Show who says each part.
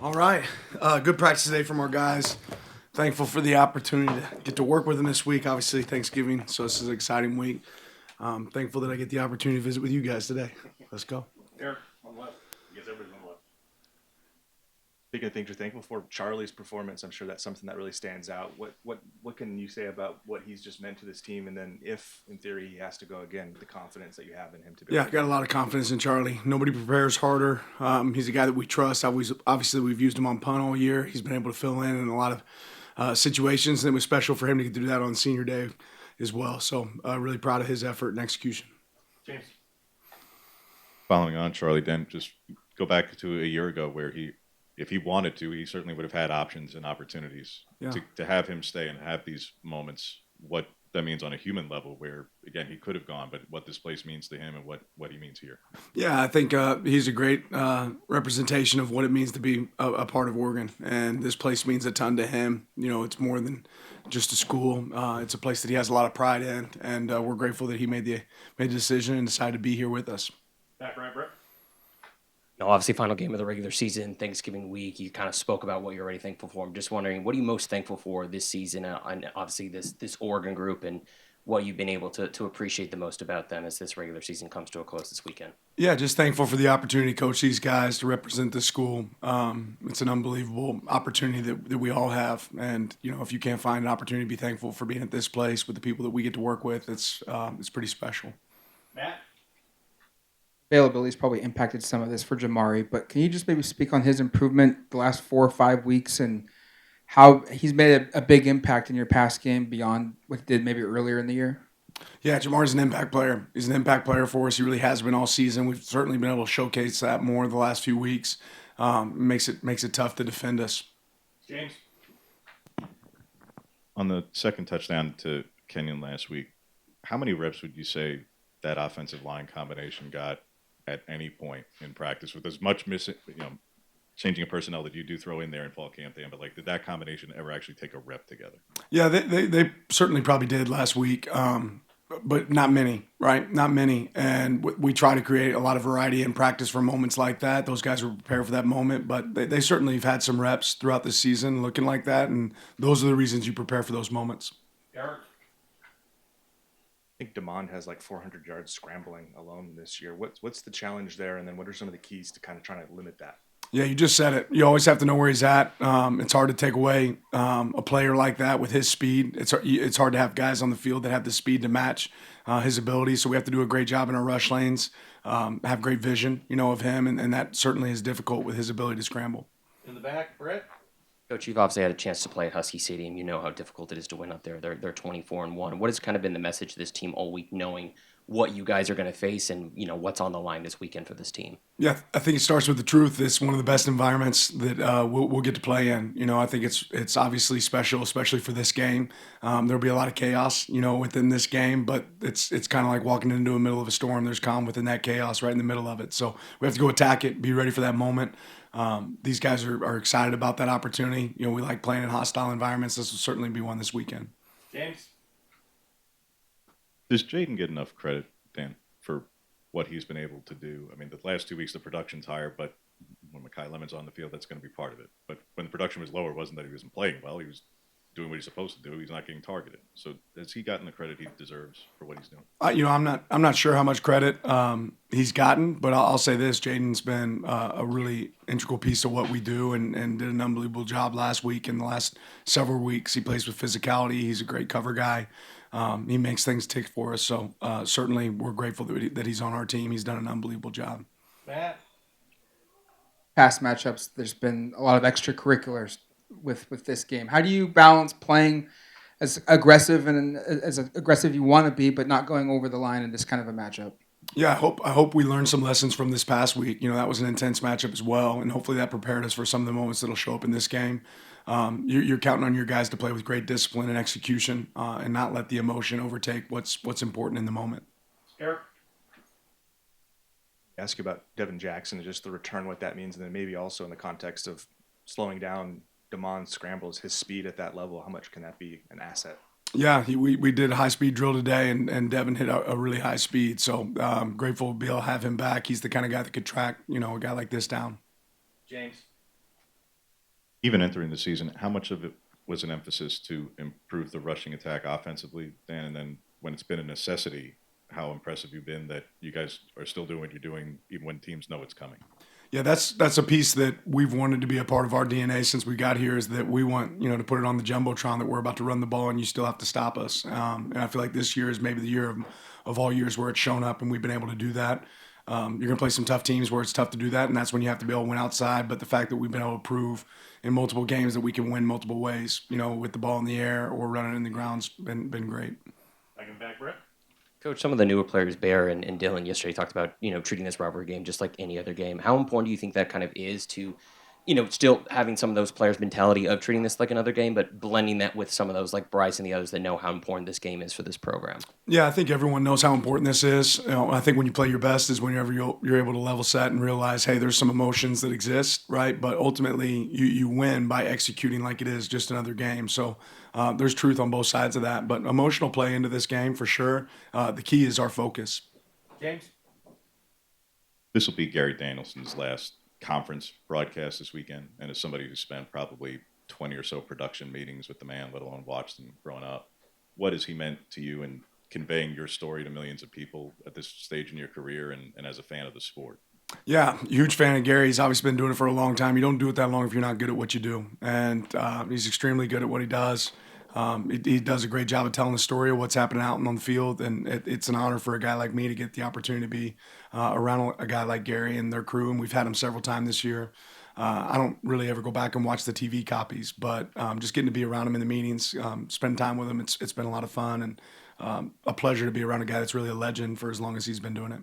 Speaker 1: All right. Good practice today from our guys. Thankful for the opportunity to get to work with them this week. Obviously, Thanksgiving, so this is an exciting week. Thankful that I get the opportunity to visit with you guys today. Let's go.
Speaker 2: Eric, on left. I guess everybody's on left. Speaking of things you're thankful for, Charlie's performance, I'm sure that's something that really stands out. What can you say about what he's just meant to this team, and then if, in theory, he has to go again, the confidence that you have in him to be
Speaker 1: Yeah,
Speaker 2: able
Speaker 1: I
Speaker 2: to
Speaker 1: got
Speaker 2: do
Speaker 1: a lot of confidence in Charlie. Nobody prepares harder. He's a guy that we trust. Obviously, we've used him on punt all year. He's been able to fill in a lot of situations, and it was special for him to get to do that on senior day as well. So, really proud of his effort and execution.
Speaker 2: James.
Speaker 3: Following on Charlie, then just go back to a year ago where if he wanted to, he certainly would have had options and opportunities.
Speaker 1: Yeah.
Speaker 3: To have him stay and have these moments, what that means on a human level, where again he could have gone, but what this place means to him and what he means here.
Speaker 1: Yeah, I think he's a great representation of what it means to be a part of Oregon, and this place means a ton to him. You know, it's more than just a school. It's a place that he has a lot of pride in, and we're grateful that he made the decision and decided to be here with us.
Speaker 2: Back right, Brett.
Speaker 4: No, obviously, final game of the regular season, Thanksgiving week. You kind of spoke about what you're already thankful for. I'm just wondering, what are you most thankful for this season, and obviously this Oregon group, and what you've been able to appreciate the most about them as this regular season comes to a close this weekend?
Speaker 1: Yeah, just thankful for the opportunity to coach these guys, to represent the school. It's an unbelievable opportunity that we all have. And, you know, if you can't find an opportunity to be thankful for being at this place with the people that we get to work with, it's pretty special.
Speaker 2: Matt.
Speaker 5: Availability's probably impacted some of this for Jamari, but can you just maybe speak on his improvement the last 4 or 5 weeks and how he's made a big impact in your past game beyond what he did maybe earlier in the year?
Speaker 1: Yeah, Jamar's an impact player. He's an impact player for us. He really has been all season. We've certainly been able to showcase that more the last few weeks. Makes it tough to defend us.
Speaker 2: James.
Speaker 3: On the second touchdown to Kenyon last week, how many reps would you say that offensive line combination got at any point in practice with as much changing of personnel that you do throw in there in fall camp, Dan, but like did that combination ever actually take a rep together?
Speaker 1: Yeah, they certainly probably did last week, but not many, right? Not many. And we try to create a lot of variety in practice for moments like that. Those guys were prepared for that moment, but they certainly have had some reps throughout the season looking like that, and those are the reasons you prepare for those moments.
Speaker 2: Eric. I think Damon has like 400 yards scrambling alone this year. What's the challenge there, and then what are some of the keys to kind of trying to limit that?
Speaker 1: Yeah, you just said it. You always have to know where he's at. It's hard to take away a player like that with his speed. It's hard to have guys on the field that have the speed to match his ability. So we have to do a great job in our rush lanes, have great vision, of him, and that certainly is difficult with his ability to scramble.
Speaker 2: In the back, Brett.
Speaker 4: Coach, you've obviously had a chance to play at Husky Stadium. You know how difficult it is to win up there. They're 24-1. What has kind of been the message to this team all week, knowing what you guys are going to face and what's on the line this weekend for this team?
Speaker 1: Yeah, I think it starts with the truth. It's one of the best environments that we'll get to play in. I think it's obviously special, especially for this game. There'll be a lot of chaos, within this game, but it's kind of like walking into the middle of a storm. There's calm within that chaos right in the middle of it. So we have to go attack it, be ready for that moment. These guys are excited about that opportunity. We like playing in hostile environments. This will certainly be one this weekend.
Speaker 2: James.
Speaker 3: Does Jaden get enough credit, Dan, for what he's been able to do? I mean, the last 2 weeks the production's higher, but when Mekhi Lemon's on the field, that's going to be part of it. But when the production was lower, it wasn't that he wasn't playing well. He was doing what he's supposed to do. He's not getting targeted. So has he gotten the credit he deserves for what he's doing?
Speaker 1: I'm not sure how much credit he's gotten, but I'll say this: Jaden's been a really integral piece of what we do, and did an unbelievable job last week and the last several weeks. He plays with physicality. He's a great cover guy. He makes things tick for us. So certainly we're grateful that he's on our team. He's done an unbelievable job.
Speaker 2: Matt.
Speaker 5: Past matchups, there's been a lot of extracurriculars with this game. How do you balance playing as aggressive and as aggressive you want to be, but not going over the line in this kind of a matchup?
Speaker 1: Yeah, I hope we learned some lessons from this past week. That was an intense matchup as well, and hopefully that prepared us for some of the moments that'll show up in this game. You're counting on your guys to play with great discipline and execution, and not let the emotion overtake what's important in the moment.
Speaker 2: Eric. Ask you about Devin Jackson and just the return, what that means, and then maybe also in the context of slowing down Damon's scrambles, his speed at that level. How much can that be an asset?
Speaker 1: Yeah, we did a high-speed drill today, and Devin hit a really high speed. So grateful to be able to have him back. He's the kind of guy that could track, a guy like this down.
Speaker 2: James.
Speaker 3: Even entering the season, how much of it was an emphasis to improve the rushing attack offensively, Dan? And then when it's been a necessity, how impressive you've been that you guys are still doing what you're doing even when teams know it's coming?
Speaker 1: Yeah, that's a piece that we've wanted to be a part of our DNA since we got here. Is that we want to put it on the jumbotron that we're about to run the ball and you still have to stop us. And I feel like this year is maybe the year of all years where it's shown up and we've been able to do that. You're gonna play some tough teams where it's tough to do that, and that's when you have to be able to win outside. But the fact that we've been able to prove in multiple games that we can win multiple ways, with the ball in the air or running in the ground's been great.
Speaker 2: Second back, Brett.
Speaker 4: Coach, some of the newer players, Bear and Dylan, yesterday talked about, treating this rivalry game just like any other game. How important do you think that kind of is to, still having some of those players' mentality of treating this like another game, but blending that with some of those like Bryce and the others that know how important this game is for this program?
Speaker 1: Yeah, I think everyone knows how important this is. I think when you play your best is whenever you're able to level set and realize, hey, there's some emotions that exist, right? But ultimately, you win by executing like it is just another game. So there's truth on both sides of that. But emotional play into this game for sure. The key is our focus.
Speaker 2: James.
Speaker 3: This will be Gary Danielson's last conference broadcast this weekend, and as somebody who spent probably 20 or so production meetings with the man, let alone watched him growing up, what has he meant to you in conveying your story to millions of people at this stage in your career and as a fan of the sport?
Speaker 1: Yeah, huge fan of Gary. He's obviously been doing it for a long time. You don't do it that long if you're not good at what you do. And he's extremely good at what he does. He does a great job of telling the story of what's happening out on the field. And it's an honor for a guy like me to get the opportunity to be around a guy like Gary and their crew. And we've had him several times this year. I don't really ever go back and watch the TV copies, but just getting to be around him in the meetings, spend time with him, it's been a lot of fun and a pleasure to be around a guy that's really a legend for as long as he's been doing it.